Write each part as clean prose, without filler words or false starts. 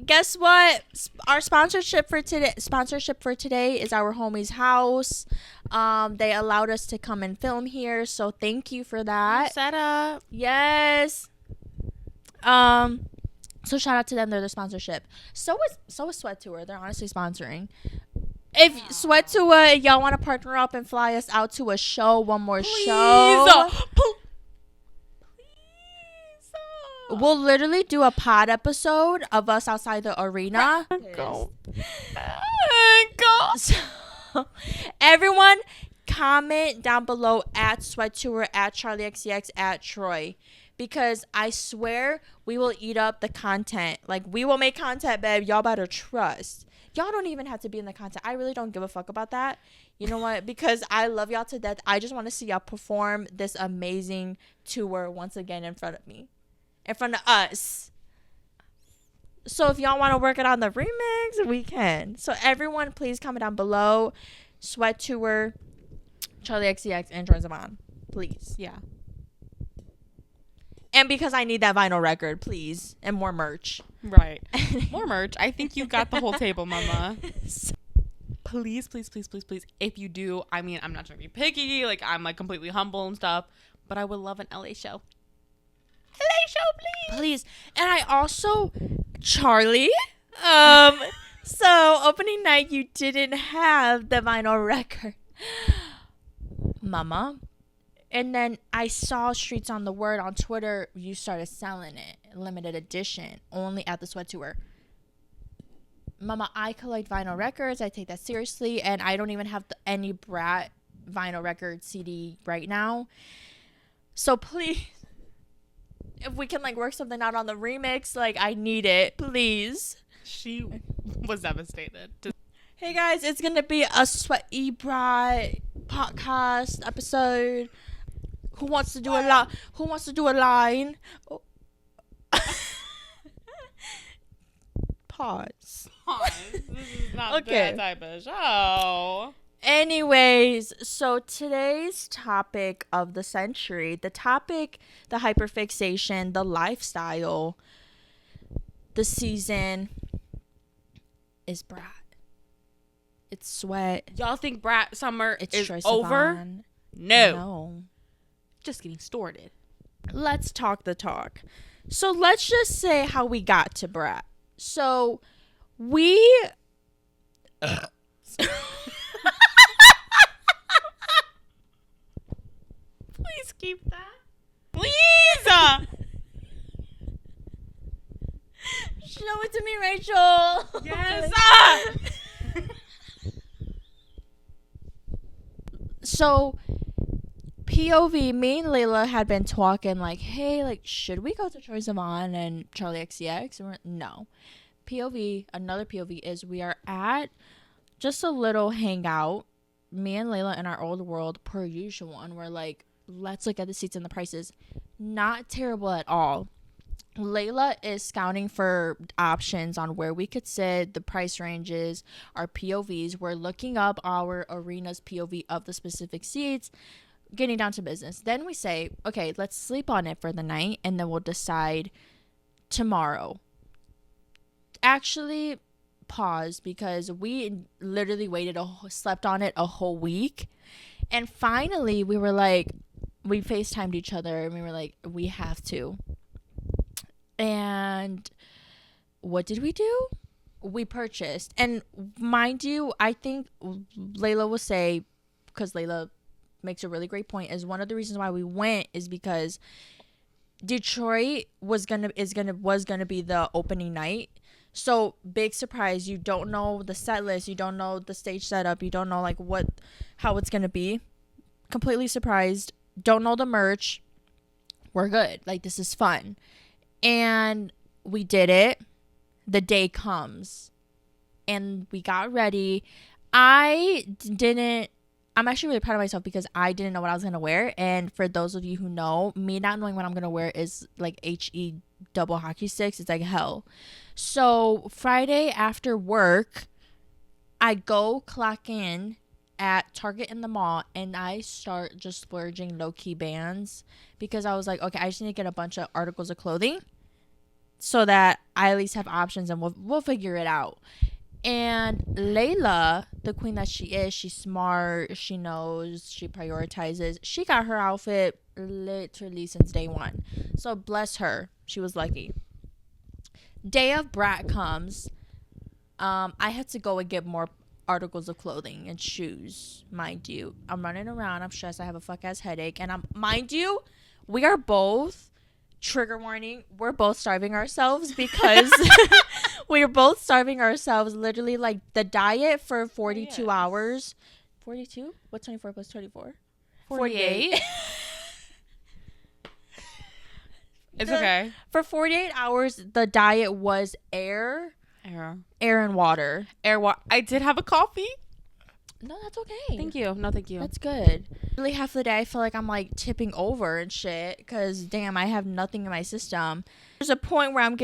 guess what? Our sponsorship for today is our homie's house. They allowed us to come and film here, so thank you for that. Set up. Yes. So shout out to them. They're the sponsorship. So is Sweat Tour. They're honestly sponsoring. If Sweat Tour, y'all want to partner up and fly us out to a show, one more show. We'll literally do a pod episode of us outside the arena. Go. So, everyone, comment down below at Sweat Tour, at CharlieXCX, at Troy. Because I swear we will eat up the content. Like, we will make content, babe. Y'all better trust. Y'all don't even have to be in the content. I really don't give a fuck about that. You know what? Because I love y'all to death. I just want to see y'all perform this amazing tour once again in front of me. In front of us. So if y'all want to work it on the remix, we can. So everyone, please comment down below. Sweat Tour, CharlieXCX, and Troy Zaman. Please. Yeah. And because I need that vinyl record, please. And more merch. Right. More merch. I think you got the whole table, mama. Please, please, please, please, please. If you do, I mean, I'm not trying to be picky. Like, I'm, like, completely humble and stuff. But I would love an LA show. LA show, please. Please. And I also, Charlie, so opening night, you didn't have the vinyl record. Mama. And then I saw Streets on the Word on Twitter. You started selling it. Limited edition. Only at the Sweat Tour. Mama, I collect vinyl records. I take that seriously. And I don't even have any Brat vinyl record CD right now. So please, if we can, like, work something out on the remix, like, I need it. Please. She was devastated. Hey, guys. It's going to be a Sweaty Brat podcast episode. Who wants to do a line? Who wants to do a line? Oh. Pause. This is not that type of show. Anyways, so today's topic of the century, the hyperfixation, the lifestyle, the season is Brat. It's Sweat. Y'all think Brat Summer is Troye over? Sivan. No. Just getting started. Let's talk the talk. So let's just say how we got to Brat. So we Please keep that. Please. Show it to me, Rachel. Yes. So POV, me and Layla had been talking like, hey, like, should we go to Troye Sivan and CharlieXCX? And no. POV, another POV is we are at just a little hangout, me and Layla in our old world per usual, and we're like, let's look at the seats and the prices. Not terrible at all. Layla is scouting for options on where we could sit, the price ranges, our POVs. We're looking up our arena's POV of the specific seats, getting down to business. Then we say, okay, let's sleep on it for the night, and then we'll decide tomorrow. Actually, pause, because we literally slept on it a whole week. And finally, we were like, we FaceTimed each other, and we were like, we have to. And what did we do? We purchased. And mind you, I think Layla will say, because Layla makes a really great point, is one of the reasons why we went is because Detroit was gonna be the opening night. So big surprise, you don't know the set list, you don't know the stage setup, you don't know like how it's gonna be. Completely surprised. Don't know the merch. We're good. Like, this is fun. And we did it. The day comes. And we got ready. I'm actually really proud of myself because I didn't know what I was going to wear. And for those of you who know, me not knowing what I'm going to wear is like HE double hockey sticks. It's like hell. So Friday after work, I go clock in at Target in the mall, and I start just splurging low-key bands because I was like, okay, I just need to get a bunch of articles of clothing so that I at least have options, and we'll figure it out. And Layla, the queen that she is, she's smart, she knows, she prioritizes. She got her outfit literally since day one. So bless her. She was lucky. Day of Brat comes. I had to go and get more articles of clothing and shoes, mind you. I'm running around. I'm stressed. I have a fuck ass headache. And mind you, we are both, trigger warning, we're both starving ourselves because we're both starving ourselves. Literally, like the diet for 42 hours. 42? What's 24 plus 24? 48. It's okay. For 48 hours, the diet was air and water. I did have a coffee. No, that's okay. Thank you. No, thank you. That's good. Really, half the day I feel like I'm like tipping over and shit because damn, I have nothing in my system. There's a point where I'm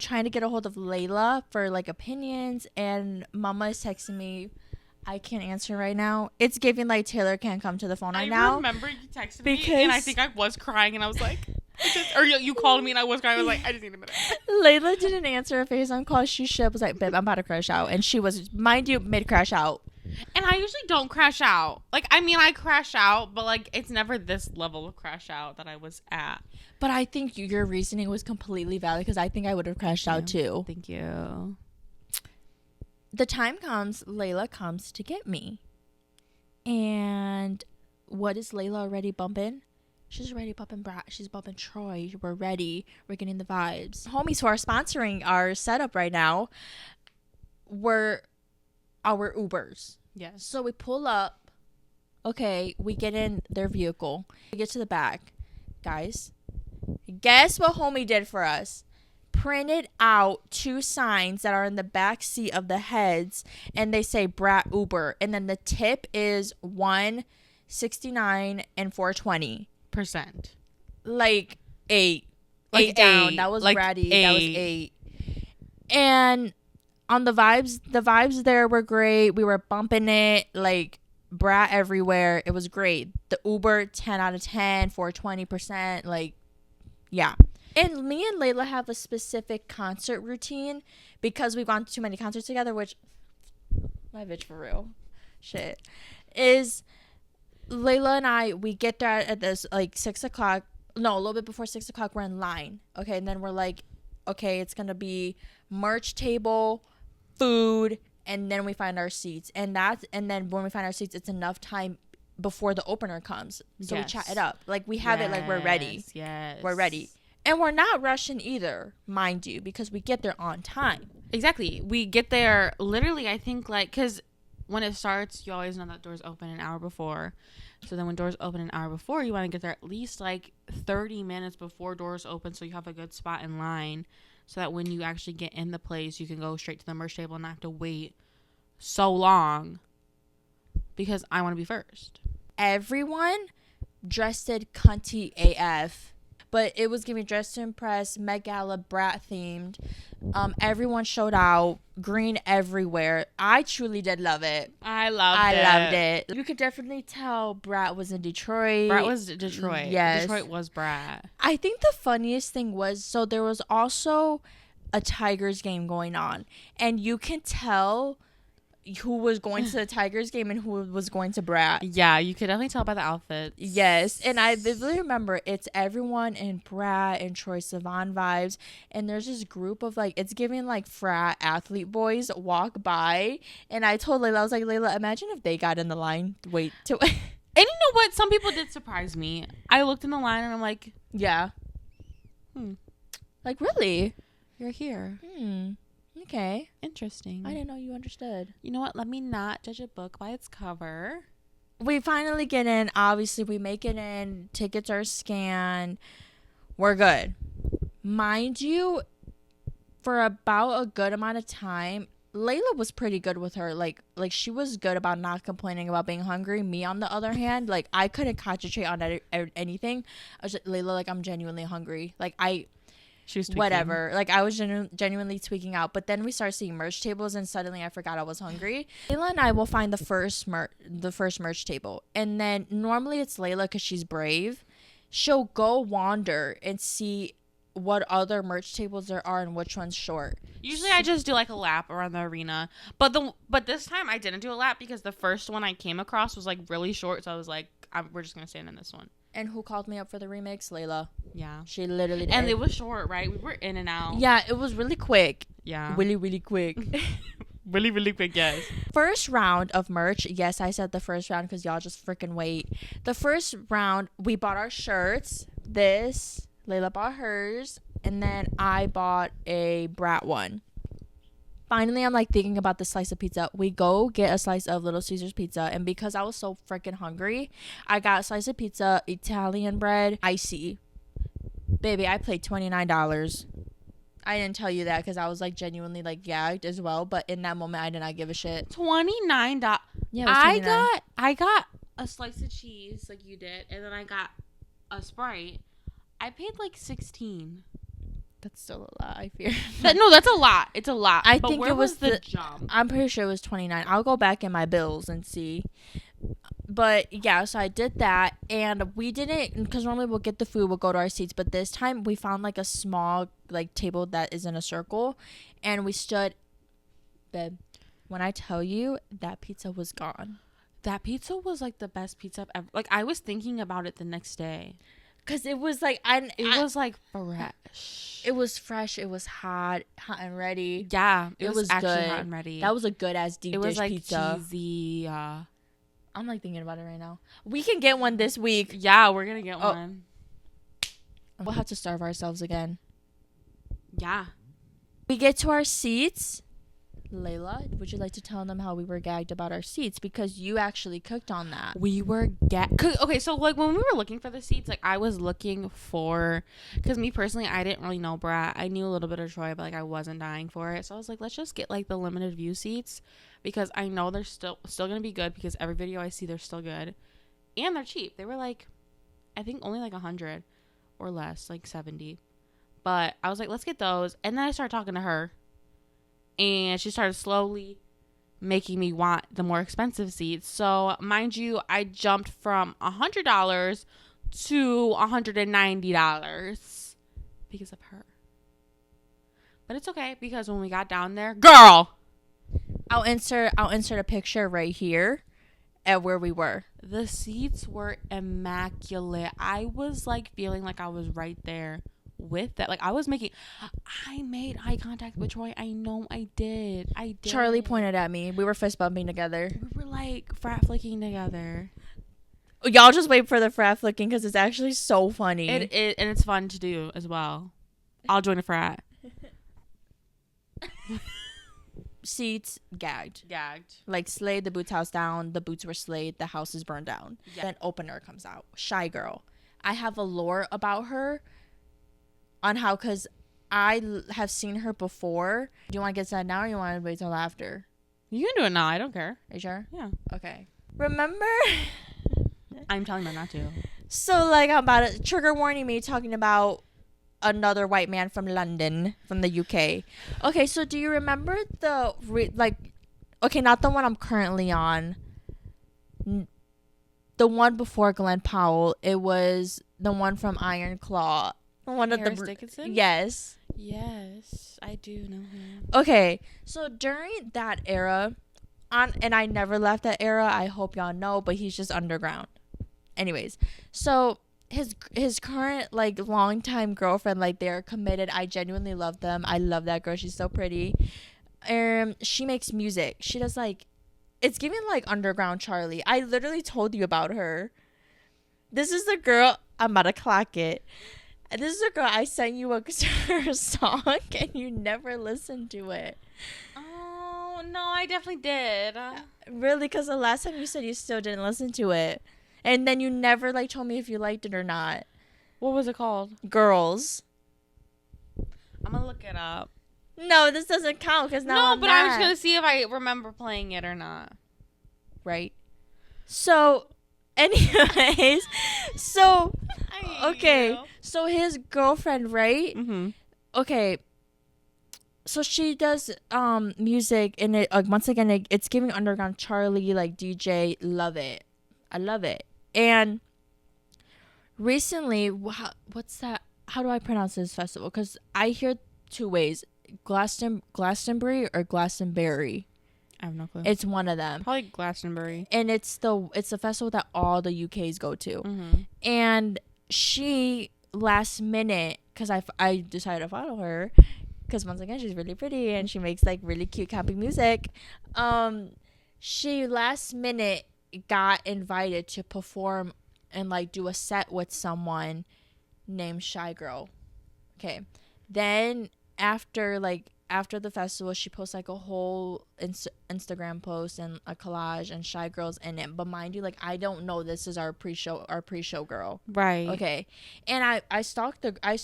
trying to get a hold of Layla for like opinions, and Mama is texting me. I can't answer right now. It's giving like Taylor can't come to the phone right now. I remember you texted me, and I think I was crying, and I was like, or you called me, and I was crying. I was like, I just need a minute. Layla didn't answer a FaceTime call. She was like, babe, I'm about to crash out, and she was, mind you, mid crash out. And I usually don't crash out. Like, I mean, I crash out, but like, it's never this level of crash out that I was at. But I think your reasoning was completely valid because I think I would have crashed out too. Thank you. The time comes, Layla comes to get me. And what is Layla already bumping? She's already bumping Brat. She's bumping Troy. We're ready. We're getting the vibes. Homies who are sponsoring our setup right now were our Ubers. Yes. So we pull up. Okay, we get in their vehicle. We get to the back. Guys, guess what homie did for us? Printed out 2 signs that are in the back seat of the heads, and they say Brat Uber, and then the tip is $169 and $420. Like 8. Like down. 8. That was like bratty. 8. That was 8. And on the vibes there were great. We were bumping it, like Brat everywhere. It was great. The Uber 10 out of 10, 420%, like yeah. And me and Layla have a specific concert routine because we've gone to too many concerts together, which my bitch for real shit is Layla and I, we get there at this like 6 o'clock. No, a little bit before 6 o'clock, we're in line. Okay, and then we're like, okay, it's gonna be merch table, food, and then we find our seats. And then when we find our seats, it's enough time before the opener comes. So we chat it up. Like we have it like we're ready. Yes. We're ready. And we're not rushing either, mind you, because we get there on time. Exactly. We get there literally, I think, like, because when it starts, you always know that doors open an hour before. So then when doors open an hour before, you want to get there at least like 30 minutes before doors open so you have a good spot in line so that when you actually get in the place, you can go straight to the merch table and not have to wait so long because I want to be first. Everyone dressed cunty AF. But it was giving Dress to Impress, Met Gala, Brat themed. Everyone showed out. Green everywhere. I truly did love it. I loved it. You could definitely tell Brat was in Detroit. Brat was Detroit. Yes. Detroit was Brat. I think the funniest thing was, so there was also a Tigers game going on. And you can tell who was going to the Tigers game and who was going to Brat. Yeah, you could definitely tell by the outfits. Yes, and I vividly remember it's everyone in Brat and Troye Sivan vibes, and there's this group of like, it's giving like frat athlete boys walk by, and I told Layla, I was like, Layla, imagine if they got in the line. And you know what? Some people did surprise me. I looked in the line and I'm like, yeah. Like, really? You're here. Okay. Interesting. I didn't know you understood. You know what? Let me not judge a book by its cover. We finally get in. Obviously, we make it in. Tickets are scanned. We're good. Mind you, for about a good amount of time, Layla was pretty good with her. Like she was good about not complaining about being hungry. Me, on the other hand, like, I couldn't concentrate on anything. I was like, Layla, like, I'm genuinely hungry. Like, she was tweaking. Whatever. Like, I was genuinely tweaking out. But then we started seeing merch tables, and suddenly I forgot I was hungry. Layla and I will find the first merch table. And then normally it's Layla because she's brave. She'll go wander and see what other merch tables there are and which one's short. Usually I just do like a lap around the arena, but this time I didn't do a lap because the first one I came across was like really short, so I was like, we're just gonna stand in this one. And who called me up for the remix? Layla. Yeah, she literally did. And it was short, right? We were in and out. Yeah, it was really quick. Yeah, really quick. really quick, guys. First round of merch. Yes, I said the first round because y'all just freaking wait. The first round, we bought our shirts. This, Layla bought hers, and then I bought a Brat one. Finally, I'm like thinking about the slice of pizza. We go get a slice of Little Caesars pizza, and because I was so freaking hungry, I got a slice of pizza, Italian bread, icy. Baby, I paid $29. I didn't tell you that because I was like genuinely like gagged as well, but in that moment I did not give a shit. $29. Yeah, it was $29. I got a slice of cheese like you did, and then I got a Sprite. I paid like $16. That's still a lot, I fear. No, that's a lot. It's a lot. I but think where it was the jump? I'm pretty sure it was $29. I'll go back in my bills and see. But yeah, so I did that, and we didn't, because normally we'll get the food, we'll go to our seats, but this time we found like a small like table that is in a circle, and we stood. Babe, when I tell you that pizza was gone, that pizza was like the best pizza I've ever. Like I was thinking about it the next day. Cause it was like it was like fresh. It was fresh. It was hot and ready. Yeah, it was actually good. hot and ready. That was a good ass deep dish like pizza. Cheesy. I'm like thinking about it right now. We can get one this week. Yeah, we're gonna get one. We'll have to starve ourselves again. Yeah. We get to our seats. Layla, would you like to tell them how we were gagged about our seats? Because you actually cooked on that. We were okay, so like when we were looking for the seats, like I was looking for, because me personally, I didn't really know Brat. I knew a little bit of Troy, but like I wasn't dying for it. So I was like, let's just get like the limited view seats, because I know they're still gonna be good, because every video I see they're still good, and they're cheap. They were like, I think only like 100 or less, like 70. But I was like, let's get those. And then I started talking to her, and she started slowly making me want the more expensive seats. So, mind you, I jumped from $100 to $190 because of her. But it's okay, because when we got down there, girl, I'll insert a picture right here at where we were. The seats were immaculate. I was like feeling like I was right there with that. Like I made eye contact with Troy. I know I did. Charlie pointed at me. We were fist bumping together. We were like frat flicking together. Y'all just wait for the frat flicking, because it's actually so funny. And it's fun to do as well. I'll join a frat. Seats gagged. Like slayed the boots house down. The boots were slayed. The house is burned down. Yeah. Then opener comes out. Shy girl. I have a lore about her on how, because I have seen her before. Do you want to get that now, or you want to wait till after? You can do it now. I don't care. Are you sure? Yeah. Okay. Remember? I'm telling them not to. So, like, I'm about to trigger warning me talking about another white man from London, from the UK. Okay, so do you remember okay, not the one I'm currently on. The one before Glenn Powell. It was the one from Iron Claw. One of Harris Dickinson? Yes, I do know him. Okay, so during that era, and I never left that era. I hope y'all know, but he's just underground. Anyways, so his current like longtime girlfriend, like they're committed. I genuinely love them. I love that girl. She's so pretty. She makes music. She does like, it's giving like underground Charlie. I literally told you about her. This is the girl. I'm about to clock it. This is a girl I sent you her song, and you never listened to it. Oh, no, I definitely did. Really? Because the last time you said you still didn't listen to it. And then you never, like, told me if you liked it or not. What was it called? Girls. I'm going to look it up. No, this doesn't count, because now I'm but mad. I was going to see if I remember playing it or not. Right. So, anyways, so... Okay, so his girlfriend, right? Mm-hmm. Okay, so she does music, and it once again it's giving underground Charlie, like DJ. Love it, I love it. And recently, what's that how do I pronounce this festival? Because I hear two ways: Glastonbury or Glastonbury. I have no clue. It's one of them. Probably Glastonbury. And it's the festival that all the UKs go to. Mm-hmm. And she last minute, because I decided to follow her, because once again she's really pretty and she makes like really cute camping music. She last minute got invited to perform and like do a set with someone named Shy Girl. Okay, then after the festival, she posts like a whole Instagram post and a collage, and Shy Girl's in it. But mind you, like, I don't know this is our pre-show girl. Right. Okay. And I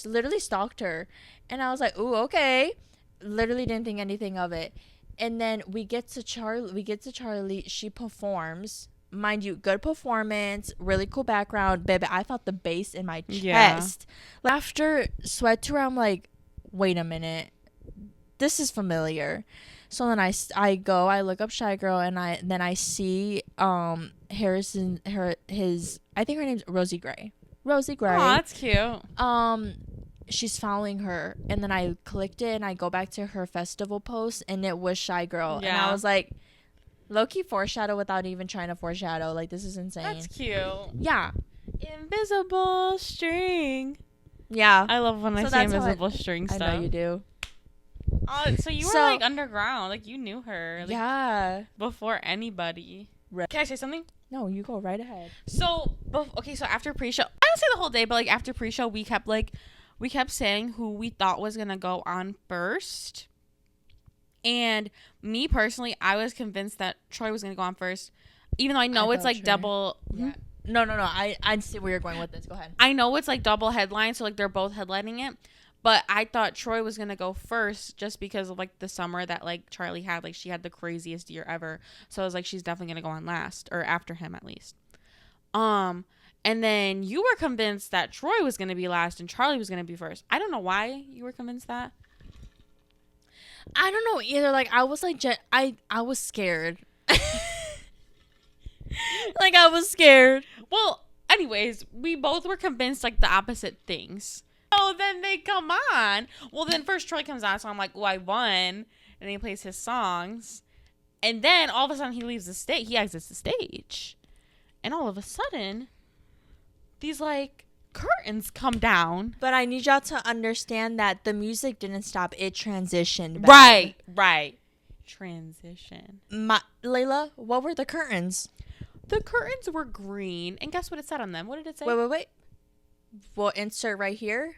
literally stalked her, and I was like, ooh, okay. Literally didn't think anything of it. And then we get to Charlie. She performs. Mind you, good performance, really cool background. Baby, I felt the bass in my chest. Yeah. After Sweat Tour, I'm like, wait a minute. This is familiar. So then I look up Shy Girl, and I see Harrison, I think her name's Rosie Gray. Oh, that's cute. She's following her, and then I clicked it and I go back to her festival post, and it was Shy Girl. Yeah. And I was like, low-key foreshadow without even trying to foreshadow. Like, this is insane. That's cute. Yeah. Invisible string. Yeah. I love when I say invisible string stuff. I know you do. Oh, so you were like underground. Like, you knew her. Like, yeah. Before anybody. Right. Can I say something? No, you go right ahead. So, so after pre-show, I don't say the whole day, but like after pre-show, we kept saying who we thought was going to go on first. And me personally, I was convinced that Troy was going to go on first. Even though I know it's like Troy. Double. Yeah. No. I see where you're going with this. Go ahead. I know it's like double headline, so like they're both headlining it. But I thought Troy was going to go first just because of like the summer that like Charlie had. Like she had the craziest year ever. So I was like, she's definitely going to go on last, or after him at least. And then you were convinced that Troy was going to be last and Charlie was going to be first. I don't know why you were convinced that. I don't know either. Like I was like, I was scared. Like I was scared. Well, anyways, we both were convinced like the opposite things. Oh, then they come on. Well, then first Troy comes on, so I'm like, oh, I won. And then he plays his songs. And then all of a sudden he leaves the stage. He exits the stage. And all of a sudden, these like curtains come down. But I need y'all to understand that the music didn't stop. It transitioned back. Right. Transition. Layla, what were the curtains? The curtains were green. And guess what it said on them? What did it say? Wait. We'll insert right here.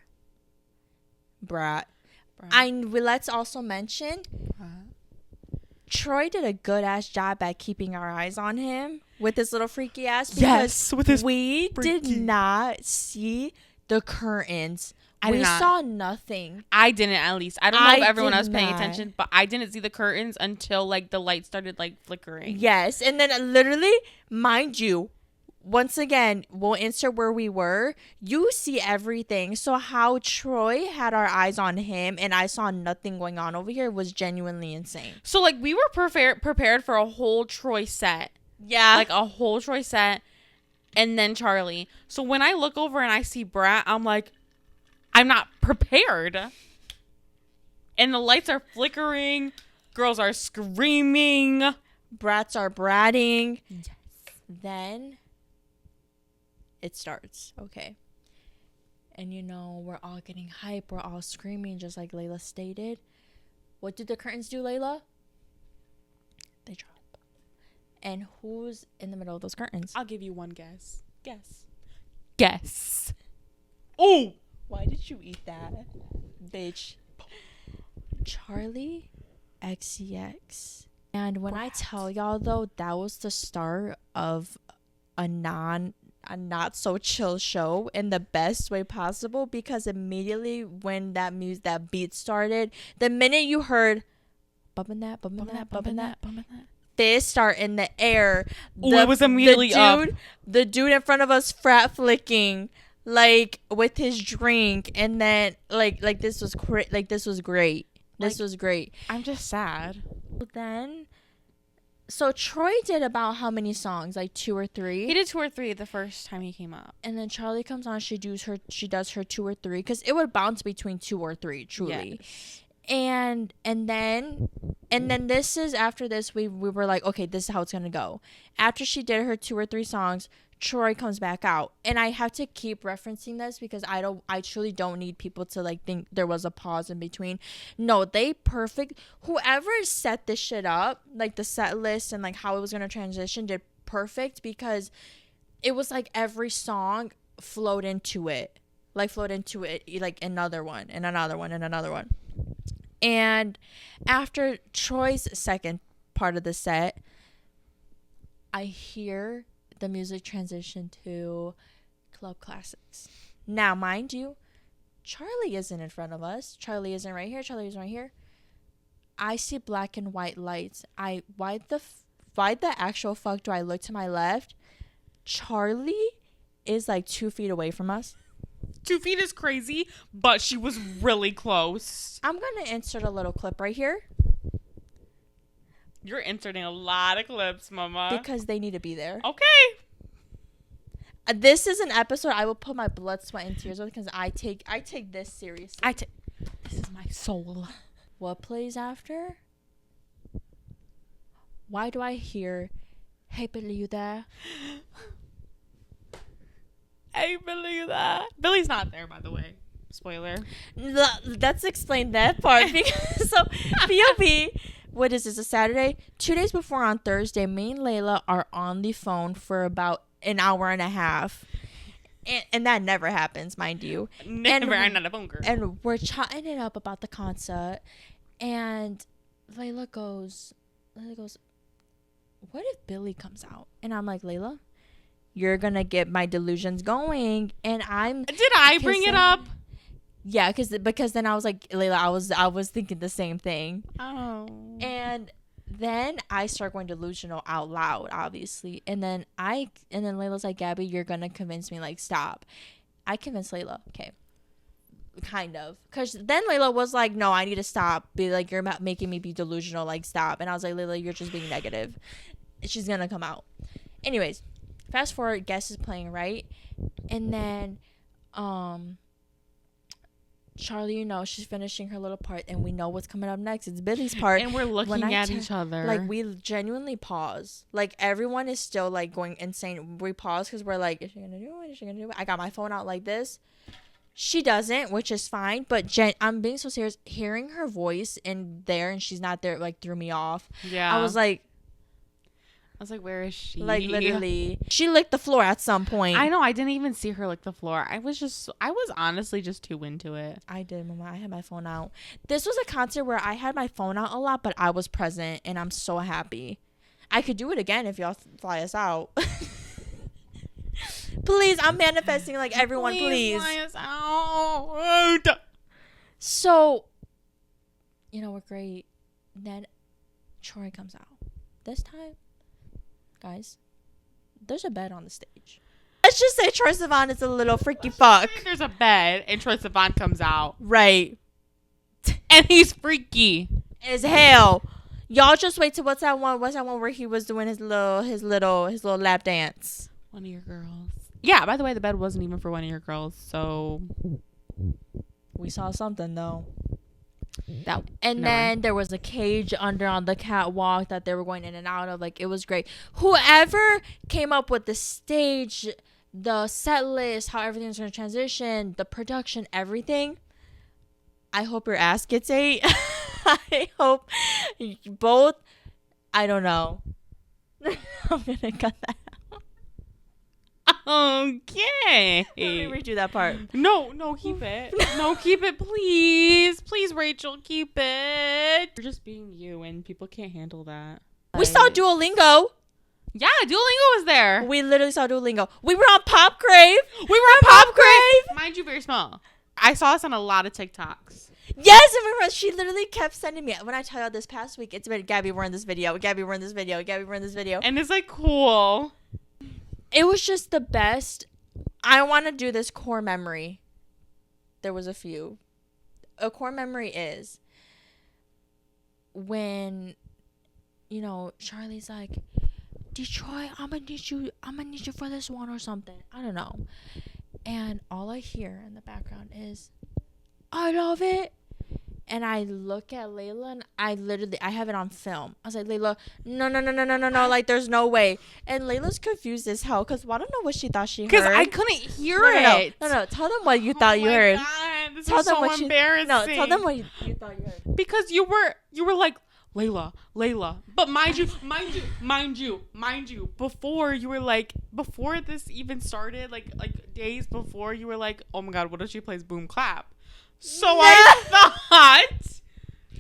Brat. Let's also mention Troy did a good ass job at keeping our eyes on him with his little freaky ass. Yes, with his we did not see the curtains. We saw nothing. I didn't, at least. I don't know if everyone else paying attention, but I didn't see the curtains until like the light started like flickering. Yes, and then literally, mind you, once again, we'll insert where we were. You see everything. So how Troy had our eyes on him and I saw nothing going on over here was genuinely insane. So like we were prepared for a whole Troy set. Yeah. Like a whole Troy set and then Charlie. So when I look over and I see Brat, I'm like, I'm not prepared. And the lights are flickering. Girls are screaming. Brats are bratting. Yes. Then it starts. Okay. And we're all getting hype. We're all screaming just like Layla stated. What did the curtains do, Layla? They drop. And who's in the middle of those curtains? I'll give you one guess. Guess. Oh! Why did you eat that? Bitch. Charlie XCX. And when I tell y'all, though, that was the start of a not so chill show in the best way possible, because immediately when that beat started, the minute you heard bumping that, fist start in the air, it was immediately up. The dude in front of us frat flicking like with his drink, and then like this was this was great. This was great. I'm just sad. Then So Troy did about how many songs? Like 2 or 3? He did 2 or 3 the first time he came up. And then Charlie comes on, she does her 2 or 3 cuz it would bounce between 2 or 3 truly. Yes. And then this is after this we were like, okay, this is how it's going to go. After she did her 2 or 3 songs, Troy comes back out. And I have to keep referencing this because I truly don't need people to like think there was a pause in between. No, whoever set this shit up, like the set list and like how it was going to transition did perfect, because it was like every song flowed into it. Like another one and another one and another one. And after Troy's second part of the set, I hear the music transition to club classics. Now, mind you, Charlie isn't in front of us. Charlie isn't right here. Charlie isn't right here. I see black and white lights. Why the actual fuck do I look to my left? Charlie is like 2 feet away from us. 2 feet is crazy, but she was really close. I'm going to insert a little clip right here. You're inserting a lot of clips, mama. Because they need to be there. Okay. This is an episode I will put my blood, sweat, and tears with, because I take this seriously. This is my soul. What plays after? Why do I hear, "Hey Billy, you there?" Hey, Billy, that. Billy's not there, by the way. Spoiler. Let's explain that part. Because, so, POV, what is this, a Saturday? 2 days before, on Thursday, me and Layla are on the phone for about an hour and a half. And that never happens, mind you. Never. I'm not a phone girl. And we're chatting it up about the concert. And Layla goes, what if Billy comes out? And I'm like, Layla, you're gonna get my delusions going. And Did I bring it up? Yeah, because then I was like, Layla, I was thinking the same thing. Oh. And then I start going delusional out loud, obviously. And then Layla's like, Gabby, you're gonna convince me, like, stop. I convinced Layla, okay. Kind of. Because then Layla was like, no, I need to stop. Be like, you're making me be delusional, like, stop. And I was like, Layla, you're just being negative. She's gonna come out. Anyways, fast forward, Guess is playing, right? And then Charlie, she's finishing her little part, and we know what's coming up next. It's Billy's part. And we're looking at each other. Like, we genuinely pause. Like, everyone is still, like, going insane. We pause because we're like, is she gonna do it? Is she gonna do it? I got my phone out like this. She doesn't, which is fine. But I'm being so serious. Hearing her voice in there and she's not there, like, threw me off. Yeah. I was like, where is she? Like, literally. She licked the floor at some point. I know. I didn't even see her lick the floor. I was honestly just too into it. I did, Mama. I had my phone out. This was a concert where I had my phone out a lot, but I was present, and I'm so happy. I could do it again if y'all fly us out. Please, I'm manifesting, like, everyone, please. Fly us out. So, we're great. Then Troy comes out. This time, guys, there's a bed on the stage. Let's just say Troye Sivan is a little freaky fuck. There's a bed and Troye Sivan comes out. Right. And he's freaky as hell. Y'all just wait till what's that one where he was doing his little lap dance. One of your girls. Yeah, by the way, the bed wasn't even for one of your girls, so we saw something though. Then there was a cage under on the catwalk that they were going in and out of. Like, it was great. Whoever came up with the stage, the set list, how everything's going to transition, the production, everything, I hope your ass gets ate. I hope both. I don't know. I'm going to cut that out. Okay. Let me redo that part. No, keep it. No, keep it, please. Please, Rachel, keep it. You're just being you, and people can't handle that. We saw Duolingo. Yeah, Duolingo was there. We literally saw Duolingo. We were on Popgrave. Mind you, very small. I saw this on a lot of TikToks. Yes, and she literally kept sending me. When I tell you this past week, it's been, Gabby, we're in this video. Gabby, we're in this video. Gabby, we're in this video. And it's like, cool. It was just the best. I want to do this core memory. There was a few. A core memory is when Charlie's like, Detroit, I'm gonna need you for this one or something. I don't know. And all I hear in the background is, I love it. And I look at Layla and I have it on film. I was like, Layla, no, like there's no way. And Layla's confused as hell because I don't know what she thought she heard. Because I couldn't hear it. No. Tell them what you thought you heard. God, this tell is them so what embarrassing. No, tell them what you thought you heard. Because you were like, Layla. But mind you, before this even started, like days before, you were like, oh my God, what if she plays Boom Clap? So I thought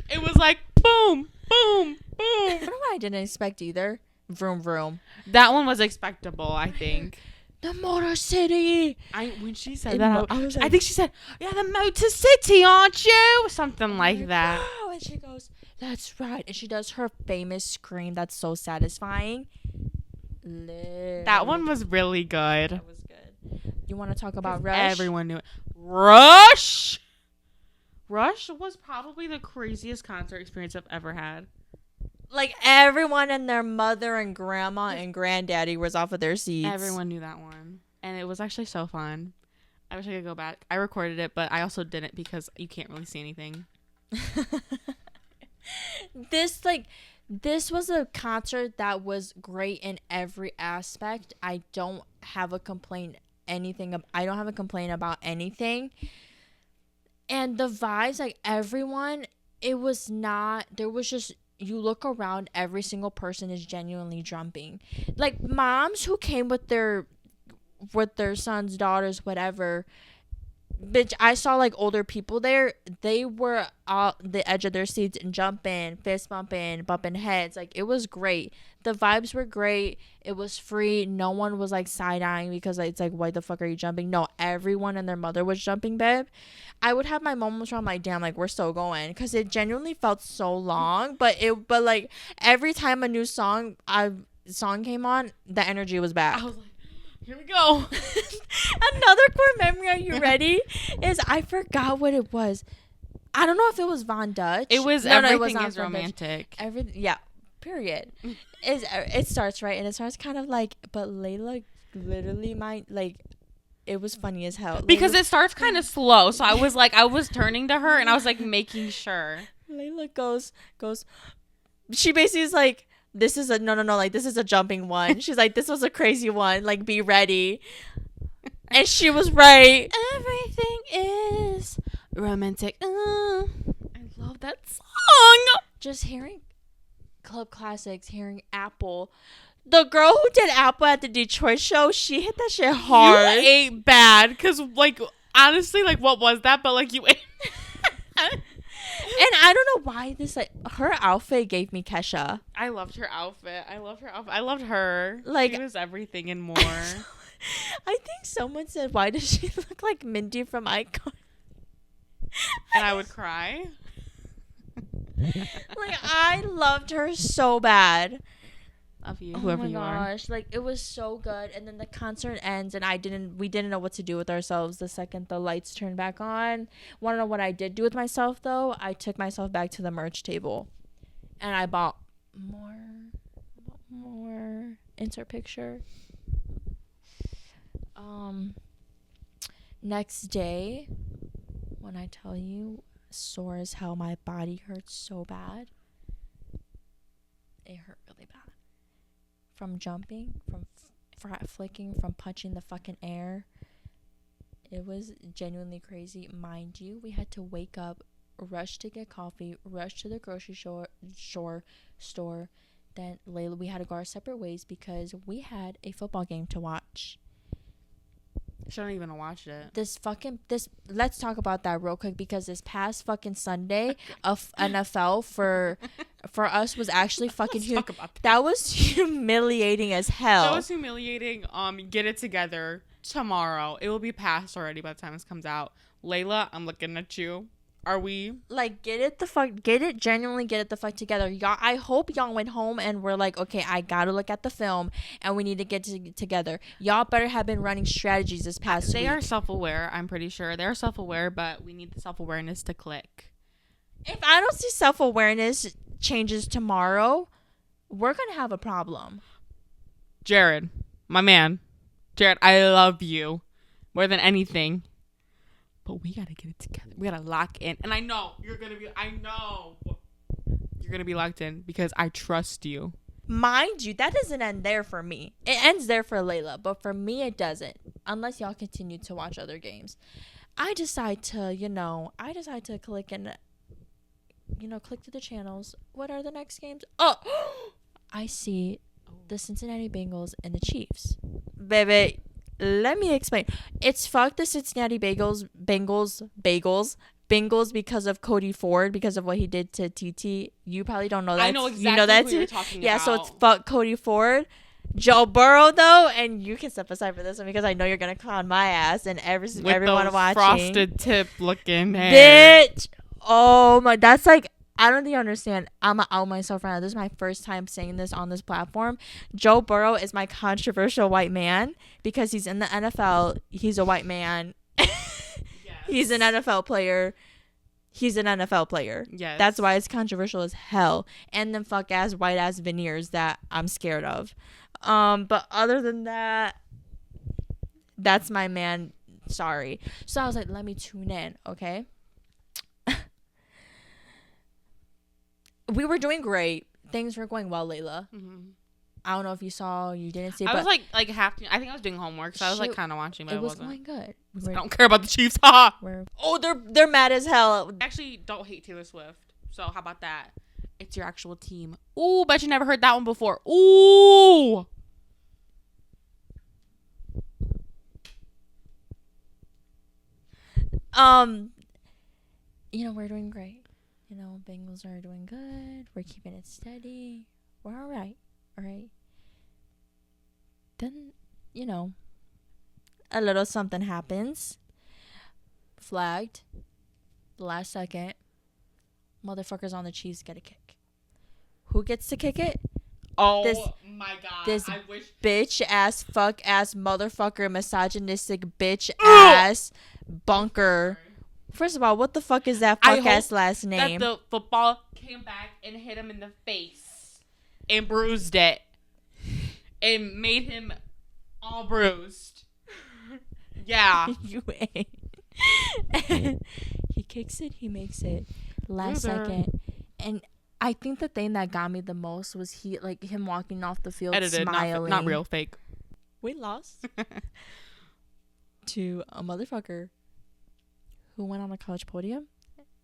it was like boom, boom, boom. I don't know what I didn't expect either. Vroom, vroom. That one was expectable, I think. The Motor City. When she said that, I was like, I think she said, yeah, the Motor City, aren't you? Something like that. Wow. And she goes, that's right. And she does her famous scream that's so satisfying. That one was really good. That was good. You want to talk about Rush? Everyone knew it. Rush was probably the craziest concert experience I've ever had. Like, everyone and their mother and grandma and granddaddy was off of their seats. Everyone knew that one. And it was actually so fun. I wish I could go back. I recorded it, but I also didn't because you can't really see anything. This was a concert that was great in every aspect. I don't have a complaint about anything. And the vibes, like everyone, there was just, you look around, every single person is genuinely jumping. Like moms who came with their sons, daughters, whatever. Bitch, I saw like older people there. They were on the edge of their seats and jumping, fist bumping, bumping heads. Like, it was great. The vibes were great. It was free. No one was like side-eyeing because it's like, why the fuck are you jumping? No, everyone and their mother was jumping, babe. I would have my moments where I'm like, damn, like we're still going, because it genuinely felt so long. But like every time a new song came on, the energy was back. I was like, here we go. Another core memory, are you ready? Is I forgot what it was. I don't know if it was Von Dutch. It was Everything is Romantic. Yeah, period. It starts right, and it starts kind of like, but Layla literally it was funny as hell. Because it starts kind of slow, so I was turning to her, and I was like making sure. Layla goes, she basically is like, this is like, this is a jumping one. She's like, this was a crazy one. Like, be ready. And she was right. Everything is romantic. I love that song. Just hearing club classics, hearing Apple. The girl who did Apple at the Detroit show, she hit that shit hard. You ate bad. Because, like, honestly, like, what was that? But, like, you ate. And I don't know why her outfit gave me Kesha. I loved her outfit. I loved her. Like, she was everything and more. I think someone said, why does she look like Mindy from Icon? And I would cry. Like, I loved her so bad. Love you, whoever you are. Oh my gosh, like, it was so good. And then the concert ends, and we didn't know what to do with ourselves the second the lights turned back on. Want to know what I did do with myself, though? I took myself back to the merch table, and I bought more. Insert picture. Next day, when I tell you, sore as hell, my body hurts so bad. It hurt really bad. From jumping, from flicking, from punching the fucking air. It was genuinely crazy. Mind you, we had to wake up, rush to get coffee, rush to the grocery store. Then Layla, we had to go our separate ways because we had a football game to watch. Shouldn't even have watched it. Let's talk about that real quick, because this past fucking Sunday of NFL for us was actually fucking huge. That was humiliating as hell. That was humiliating. Get it together tomorrow. It will be past already by the time this comes out. Layla, I'm looking at you. Are we like, genuinely get it the fuck together, y'all? I hope y'all went home and were like, okay, I gotta look at the film and we need to get together. Y'all better have been running strategies this past week. They are self-aware. I'm pretty sure they're self-aware, but we need the self-awareness to click. If I don't see self-awareness changes tomorrow, we're gonna have a problem. Jared, my man. Jared, I love you more than anything. But we gotta get it together. We gotta lock in. And I know you're gonna be locked in because I trust you. Mind you, that doesn't end there for me. It ends there for Layla, but for me it doesn't. Unless y'all continue to watch other games. I decide to click and, click to the channels. What are the next games? Oh, I see the Cincinnati Bengals and the Chiefs. Baby, let me explain. It's fuck the Cincinnati Bengals because of Cody Ford, because of what he did to TT. You probably don't know that. I know exactly you know that who too? you're talking yeah, about. so it's fuck Cody Ford. Joe Burrow, though, and you can step aside for this one because I know you're going to clown my ass and everyone watching. Frosted tip looking hair. Bitch! Oh my, that's like, I don't think you understand. I'm going to out myself right now. This is my first time saying this on this platform. Joe Burrow is my controversial white man because he's in the NFL. He's a white man. Yes. He's an NFL player. Yes. That's why it's controversial as hell. And then fuck ass white ass veneers that I'm scared of. But other than that, that's my man. Sorry. So I was like, let me tune in, okay? We were doing great. Things were going well, Layla. Mm-hmm. I don't know if you saw, you didn't see. I was like I think I was doing homework, so I was like kind of watching, but it was wasn't. going good. I don't care about the Chiefs. Ha! They're mad as hell. I actually don't hate Taylor Swift. So how about that? It's your actual team. Ooh, bet you never heard that one before. Ooh. We're doing great. Bengals are doing good. We're keeping it steady. We're all right. Then, a little something happens. Flagged. The last second. Motherfuckers on the Chiefs get a kick. Who gets to kick it? My God. This I wish. bitch ass, fuck ass, motherfucker, misogynistic bitch ass bunker. First of all, what the fuck is that fuck ass last name? That the football came back and hit him in the face and bruised it and made him all bruised. Yeah. You ain't. He kicks it, he makes it last second. And I think the thing that got me the most was him walking off the field smiling. Not real, fake. We lost to a motherfucker who went on a college podium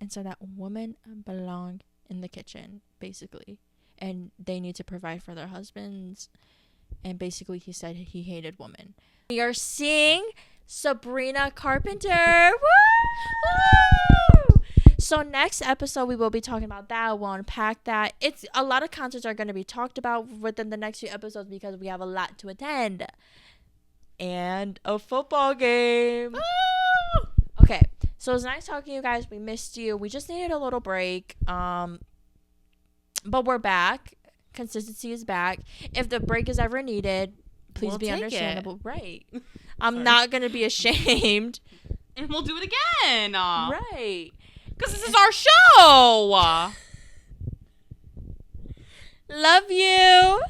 and said that women belong in the kitchen, basically, and they need to provide for their husbands. And basically he said he hated women. We are seeing Sabrina Carpenter. Woo! So next episode we will be talking about that. We'll unpack that. It's a lot of concerts are going to be talked about within the next few episodes because we have a lot to attend and a football game. Okay, so it was nice talking to you guys. We missed you. We just needed a little break, but we're back. Consistency is back. If the break is ever needed, please be understandable. Right. I'm not going to be ashamed. And we'll do it again. Right. Because this is our show. Love you.